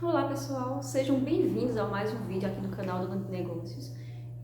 Olá pessoal, sejam bem-vindos a mais um vídeo aqui no canal do Dante Negócios.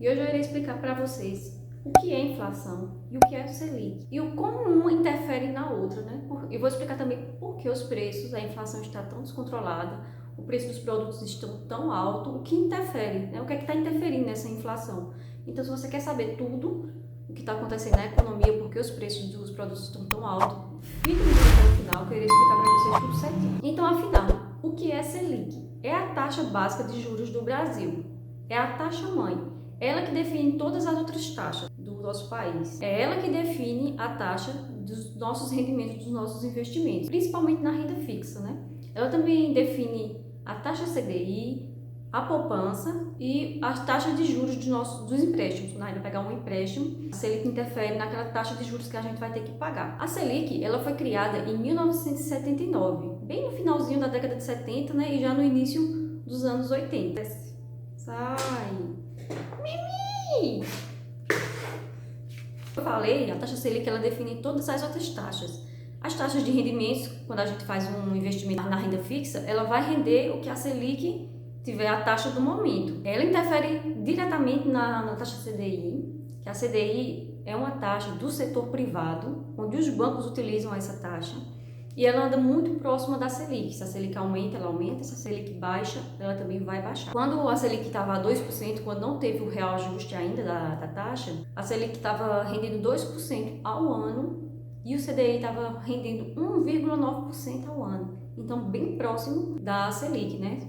E hoje eu irei explicar para vocês o que é inflação e o que é o Selic e o como uma interfere na outra, né? E vou explicar também por que os preços, a inflação está tão descontrolada, o preço dos produtos estão tão alto, o que interfere, né? O que é que está interferindo nessa inflação. Então, se você quer saber tudo o que está acontecendo na economia, porque os preços dos produtos estão tão altos, fique no vídeo até o final que eu irei explicar para vocês tudo certinho. Então, afinal, o que é Selic? É a taxa básica de juros do Brasil. É a taxa-mãe. Ela que define todas as outras taxas do nosso país. É ela que define a taxa dos nossos rendimentos, dos nossos investimentos, principalmente na renda fixa, né? Ela também define a taxa CDI, a poupança e as taxas de juros dos empréstimos. Quando a gente vai pegar um empréstimo, a Selic interfere naquela taxa de juros que a gente vai ter que pagar. A Selic, ela foi criada em 1979, bem no finalzinho da década de 70, né, e já no início dos anos 80. Sai! Mimi! Eu falei, a taxa Selic, ela define todas as outras taxas. As taxas de rendimentos, quando a gente faz um investimento na renda fixa, ela vai render o que a Selic tiver a taxa do momento. Ela interfere diretamente na taxa CDI, que a CDI é uma taxa do setor privado, onde os bancos utilizam essa taxa, e ela anda muito próxima da Selic. Se a Selic aumenta, ela aumenta, se a Selic baixa, ela também vai baixar. Quando a Selic estava a 2%, quando não teve o real ajuste ainda da taxa, a Selic estava rendendo 2% ao ano e o CDI estava rendendo 1,9% ao ano. Então, bem próximo da Selic, né?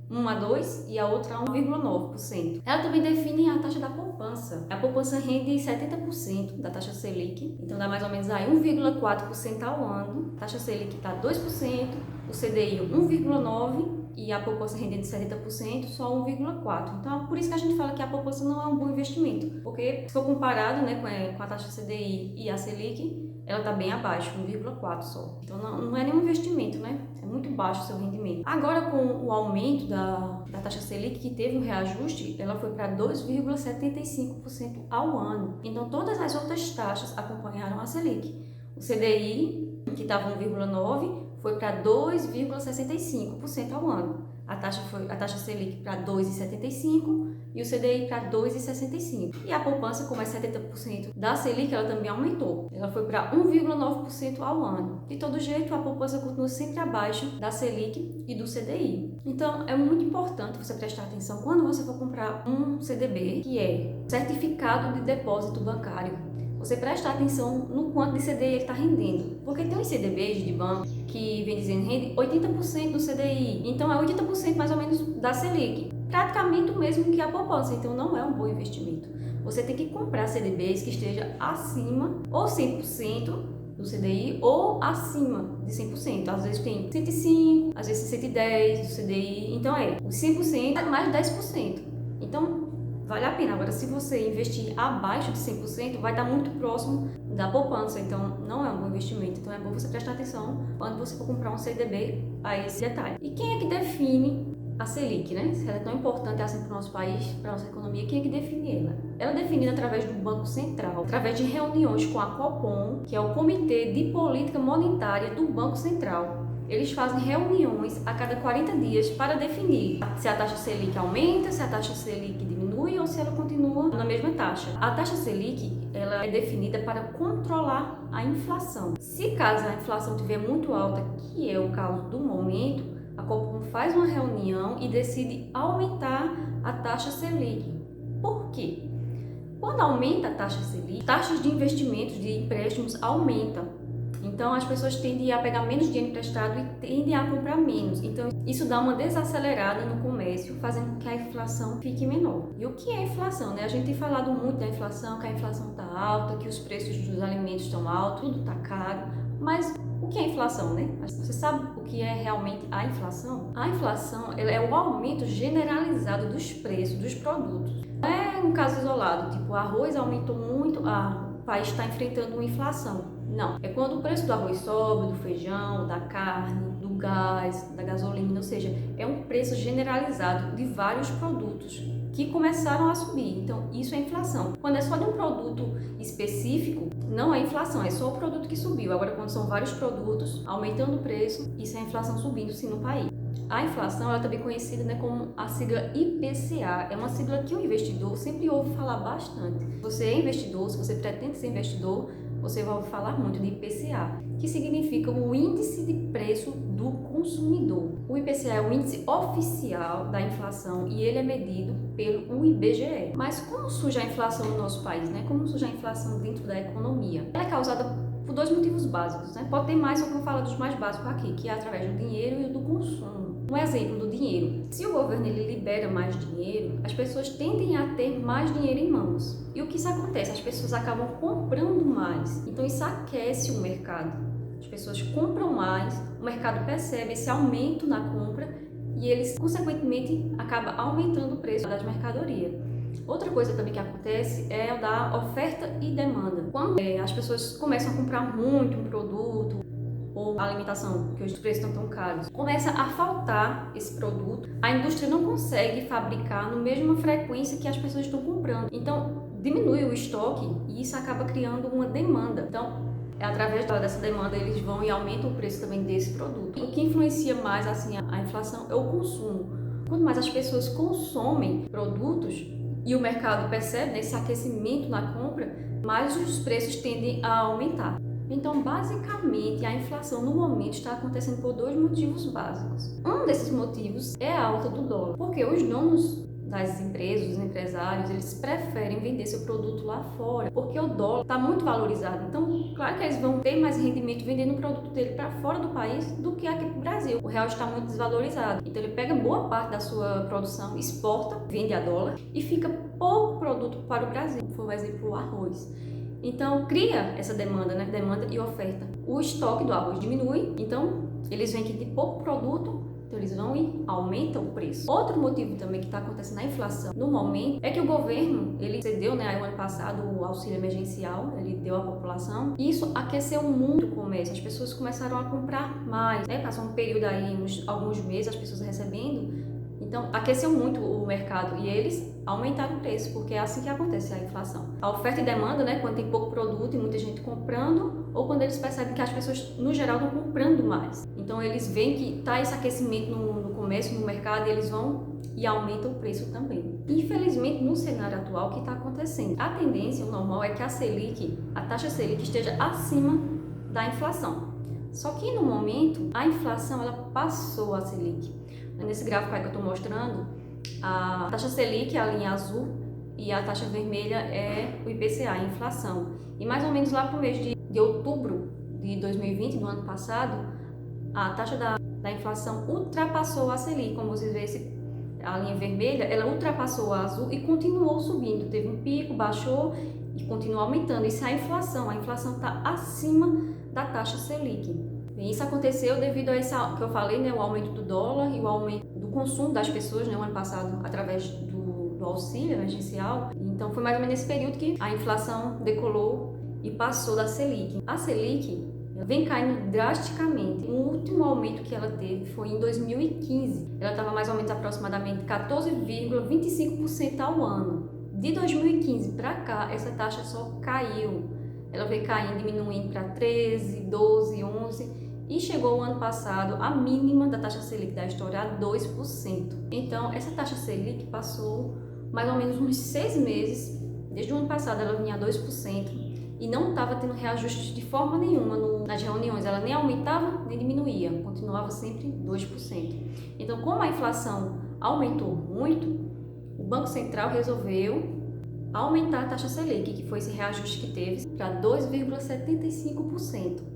Uma a 2 e a outra a 1,9%. Ela também define a taxa da poupança. A poupança rende 70% da taxa Selic, então dá mais ou menos aí 1,4% ao ano. A taxa Selic está 2%, o CDI 1,9% e a poupança rendendo 70%, só 1,4%. Então, por isso que a gente fala que a poupança não é um bom investimento, porque se for comparado, né, com a taxa CDI e a Selic, ela está bem abaixo, 1,4 só. Então não é nenhum investimento, né? É muito baixo o seu rendimento. Agora, com o aumento da taxa Selic, que teve um reajuste, ela foi para 2,75% ao ano. Então todas as outras taxas acompanharam a Selic. O CDI, que estava 1,9%, foi para 2,65% ao ano. A taxa Selic para 2,75% e o CDI para 2,65%. E a poupança, como é 70% da Selic, ela também aumentou. Ela foi para 1,9% ao ano. De todo jeito, a poupança continua sempre abaixo da Selic e do CDI. Então, é muito importante você prestar atenção quando você for comprar um CDB, que é Certificado de Depósito Bancário. Você presta atenção no quanto de CDI ele está rendendo. Porque tem uns CDBs de banco que vem dizendo rende 80% do CDI. Então, é 80% mais ou menos da Selic. Praticamente o mesmo que a poupança. Então, não é um bom investimento. Você tem que comprar CDBs que esteja acima ou 100% do CDI ou acima de 100%. Às vezes tem 105%, às vezes 110% do CDI. Então, os 100% é mais 10%. Então, vale a pena. Agora, se você investir abaixo de 100%, vai estar muito próximo da poupança. Então, não é um bom investimento. Então, é bom você prestar atenção quando você for comprar um CDB a esse detalhe. E quem é que define a Selic, né? Se ela é tão importante assim para o nosso país, para a nossa economia, quem é que define ela? Ela é definida através do Banco Central, através de reuniões com a Copom, que é o Comitê de Política Monetária do Banco Central. Eles fazem reuniões a cada 40 dias para definir se a taxa Selic aumenta, se a taxa Selic diminui ou se ela continua na mesma taxa. A taxa Selic, ela é definida para controlar a inflação. Se caso a inflação estiver muito alta, que é o caso do momento, a Copom faz uma reunião e decide aumentar a taxa Selic. Por quê? Quando aumenta a taxa Selic, taxas de investimentos, de empréstimos aumentam. Então, as pessoas tendem a pegar menos dinheiro emprestado e tendem a comprar menos. Então, isso dá uma desacelerada no comércio, fazendo com que a inflação fique menor. E o que é inflação, né? A gente tem falado muito da inflação, que a inflação está alta, que os preços dos alimentos estão altos, tudo está caro. Mas o que é inflação, né? Você sabe o que é realmente a inflação? A inflação ela é o aumento generalizado dos preços dos produtos. Não é um caso isolado, tipo, o arroz aumentou muito, o país está enfrentando uma inflação. Não, é quando o preço do arroz sobe, do feijão, da carne, do gás, da gasolina, ou seja, é um preço generalizado de vários produtos que começaram a subir. Então, isso é inflação. Quando é só de um produto específico, não é inflação, é só o produto que subiu. Agora, quando são vários produtos aumentando o preço, isso é inflação subindo sim no país. A inflação ela é também conhecida, né, como a sigla IPCA. É uma sigla que o investidor sempre ouve falar bastante. Se você é investidor, se você pretende ser investidor, você vai ouvir falar muito de IPCA, que significa o Índice de Preço do Consumidor. O IPCA é o índice oficial da inflação e ele é medido pelo IBGE. Mas como surge a inflação no nosso país, né? Como surge a inflação dentro da economia? Ela é causada por dois motivos básicos, né? Pode ter mais, só que eu vou falar dos mais básicos aqui, que é através do dinheiro e do consumo. Um exemplo do dinheiro. Se o governo ele libera mais dinheiro, as pessoas tendem a ter mais dinheiro em mãos. E o que isso acontece? As pessoas acabam comprando mais. Então isso aquece o mercado. As pessoas compram mais, o mercado percebe esse aumento na compra e eles, consequentemente, acabam aumentando o preço das mercadorias. Outra coisa também que acontece é a da oferta e demanda. Quando as pessoas começam a comprar muito um produto, ou a alimentação, que os preços estão tão caros, começa a faltar esse produto, a indústria não consegue fabricar na mesma frequência que as pessoas estão comprando. Então, diminui o estoque e isso acaba criando uma demanda. Então, através dessa demanda, eles vão e aumentam o preço também desse produto. O que influencia mais assim a inflação é o consumo. Quanto mais as pessoas consomem produtos e o mercado percebe esse aquecimento na compra, mais os preços tendem a aumentar. Então, basicamente, a inflação no momento está acontecendo por dois motivos básicos. Um desses motivos é a alta do dólar, porque os donos das empresas, os empresários, eles preferem vender seu produto lá fora, porque o dólar está muito valorizado. Então, claro que eles vão ter mais rendimento vendendo o produto dele para fora do país do que aqui para o Brasil. O real está muito desvalorizado. Então, ele pega boa parte da sua produção, exporta, vende a dólar e fica pouco produto para o Brasil. Por exemplo, o arroz. Então, cria essa demanda, né? Demanda e oferta. O estoque do arroz diminui, então eles veem que tem pouco produto, então eles vão e aumentam o preço. Outro motivo também que está acontecendo na inflação no momento é que o governo, ele cedeu, né, o ano passado o auxílio emergencial, ele deu à população, e isso aqueceu muito o comércio, as pessoas começaram a comprar mais, né? Passou um período aí, alguns meses, as pessoas recebendo, então aqueceu muito o mercado e eles aumentaram o preço, porque é assim que acontece a inflação. A oferta e demanda, né, quando tem pouco produto e muita gente comprando, ou quando eles percebem que as pessoas, no geral, estão comprando mais. Então, eles veem que está esse aquecimento no comércio, no mercado, e eles vão e aumentam o preço também. Infelizmente, no cenário atual, o que está acontecendo? A tendência, o normal, é que a taxa Selic esteja acima da inflação. Só que, no momento, a inflação ela passou a Selic. Nesse gráfico aí que eu estou mostrando, a taxa Selic é a linha azul e a taxa vermelha é o IPCA, a inflação. E mais ou menos lá para o mês de outubro de 2020, do ano passado, a taxa da inflação ultrapassou a Selic. Como vocês veem, a linha vermelha, ela ultrapassou a azul e continuou subindo. Teve um pico, baixou e continuou aumentando. Isso é a inflação está acima da taxa Selic. E isso aconteceu devido a esse que eu falei, né, o aumento do dólar e o aumento do consumo das pessoas, né, o ano passado, através do auxílio emergencial. Então, foi mais ou menos nesse período que a inflação decolou e passou da Selic. A Selic vem caindo drasticamente. O último aumento que ela teve foi em 2015. Ela estava mais ou menos aproximadamente 14,25% ao ano. De 2015 para cá, essa taxa só caiu. Ela veio caindo, diminuindo para 13, 12, 11 e chegou o ano passado a mínima da taxa Selic da história a 2%. Então, essa taxa Selic passou mais ou menos uns 6 meses, desde o ano passado ela vinha a 2% e não estava tendo reajuste de forma nenhuma nas reuniões, ela nem aumentava nem diminuía, continuava sempre 2%. Então, como a inflação aumentou muito, o Banco Central resolveu aumentar a taxa Selic, que foi esse reajuste que teve, para 2,75%.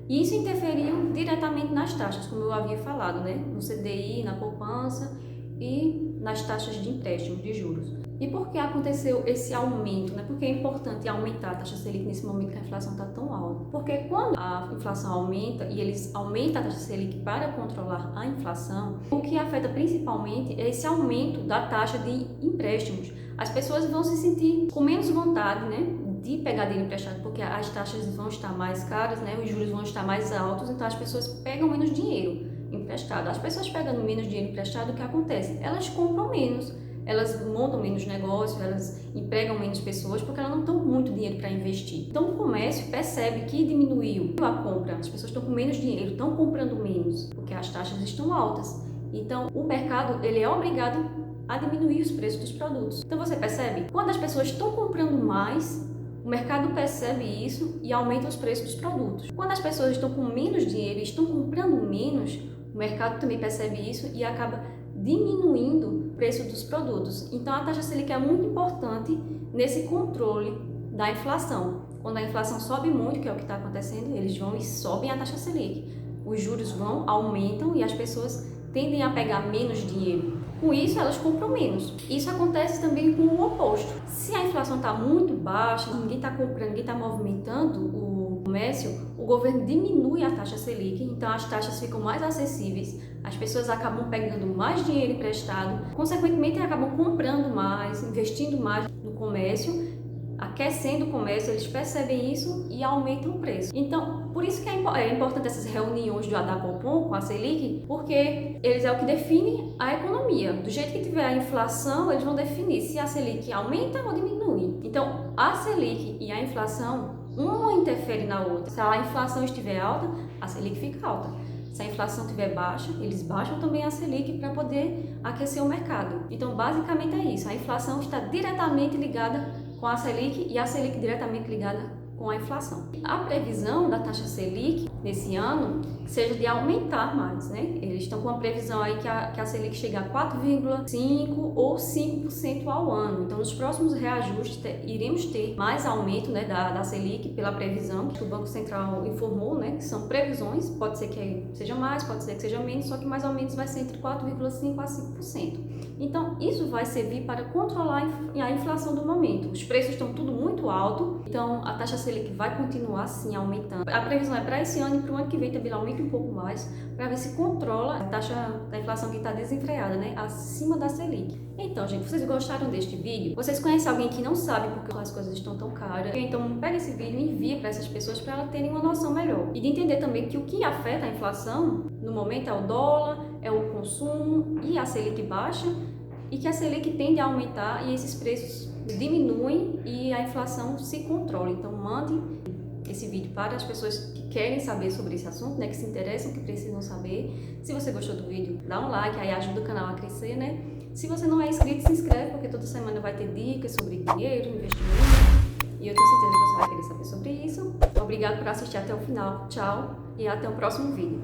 E isso interferiu diretamente nas taxas, como eu havia falado, né? No CDI, na poupança e nas taxas de empréstimo de juros. E por que aconteceu esse aumento, né? Porque é importante aumentar a taxa Selic nesse momento que a inflação está tão alta. Porque quando a inflação aumenta e eles aumentam a taxa Selic para controlar a inflação, o que afeta principalmente é esse aumento da taxa de empréstimos. As pessoas vão se sentir com menos vontade, né, de pegar dinheiro emprestado, porque as taxas vão estar mais caras, né, os juros vão estar mais altos, então as pessoas pegam menos dinheiro emprestado. As pessoas pegando menos dinheiro emprestado, o que acontece? Elas compram menos, elas montam menos negócio, elas empregam menos pessoas, porque elas não estão com muito dinheiro para investir. Então o comércio percebe que diminuiu a compra, as pessoas estão com menos dinheiro, estão comprando menos, porque as taxas estão altas. Então, o mercado ele é obrigado a diminuir os preços dos produtos. Então, você percebe? Quando as pessoas estão comprando mais, o mercado percebe isso e aumenta os preços dos produtos. Quando as pessoas estão com menos dinheiro e estão comprando menos, o mercado também percebe isso e acaba diminuindo o preço dos produtos. Então, a taxa Selic é muito importante nesse controle da inflação. Quando a inflação sobe muito, que é o que está acontecendo, eles vão e sobem a taxa Selic. Os juros vão, aumentam e as pessoas tendem a pegar menos dinheiro. Com isso, elas compram menos. Isso acontece também com o oposto. Se a inflação está muito baixa, ninguém está comprando, ninguém está movimentando o comércio, o governo diminui a taxa Selic, então as taxas ficam mais acessíveis, as pessoas acabam pegando mais dinheiro emprestado, consequentemente acabam comprando mais, investindo mais no comércio, aquecendo o comércio, eles percebem isso e aumentam o preço. Então, por isso que é importante essas reuniões do Copom com a Selic, porque eles é o que define a economia. Do jeito que tiver a inflação, eles vão definir se a Selic aumenta ou diminui. Então, a Selic e a inflação, uma interfere na outra. Se a inflação estiver alta, a Selic fica alta. Se a inflação estiver baixa, eles baixam também a Selic para poder aquecer o mercado. Então, basicamente é isso. A inflação está diretamente ligada com a Selic e a Selic diretamente ligada com a inflação. A previsão da taxa Selic nesse ano seja de aumentar mais, né? Eles estão com uma previsão aí que a Selic chega a 4,5% ou 5% ao ano. Então, nos próximos reajustes, iremos ter mais aumento, né, da Selic pela previsão que o Banco Central informou, né, que são previsões, pode ser que seja mais, pode ser que seja menos, só que mais ou menos vai ser entre 4,5% a 5%. Então, isso vai servir para controlar a inflação do momento. Os preços estão tudo muito alto, então a taxa Selic vai continuar assim aumentando. A previsão é para esse ano e para o ano que vem também aumenta um pouco mais, para ver se controla a taxa da inflação que está desenfreada, né, acima da Selic. Então, gente, vocês gostaram deste vídeo? Vocês conhecem alguém que não sabe porque as coisas estão tão caras? Então, pega esse vídeo e envia para essas pessoas para elas terem uma noção melhor. E de entender também que o que afeta a inflação, no momento, é o dólar, é o consumo e a Selic baixa, e que a Selic tende a aumentar e esses preços diminuem e a inflação se controla. Então, mande esse vídeo para as pessoas que querem saber sobre esse assunto, né, que se interessam, que precisam saber. Se você gostou do vídeo, dá um like, aí ajuda o canal a crescer, né? Se você não é inscrito, se inscreve, porque toda semana vai ter dicas sobre dinheiro, investimento, e eu tenho certeza que você vai querer saber sobre isso. Obrigado por assistir até o final. Tchau e até o próximo vídeo.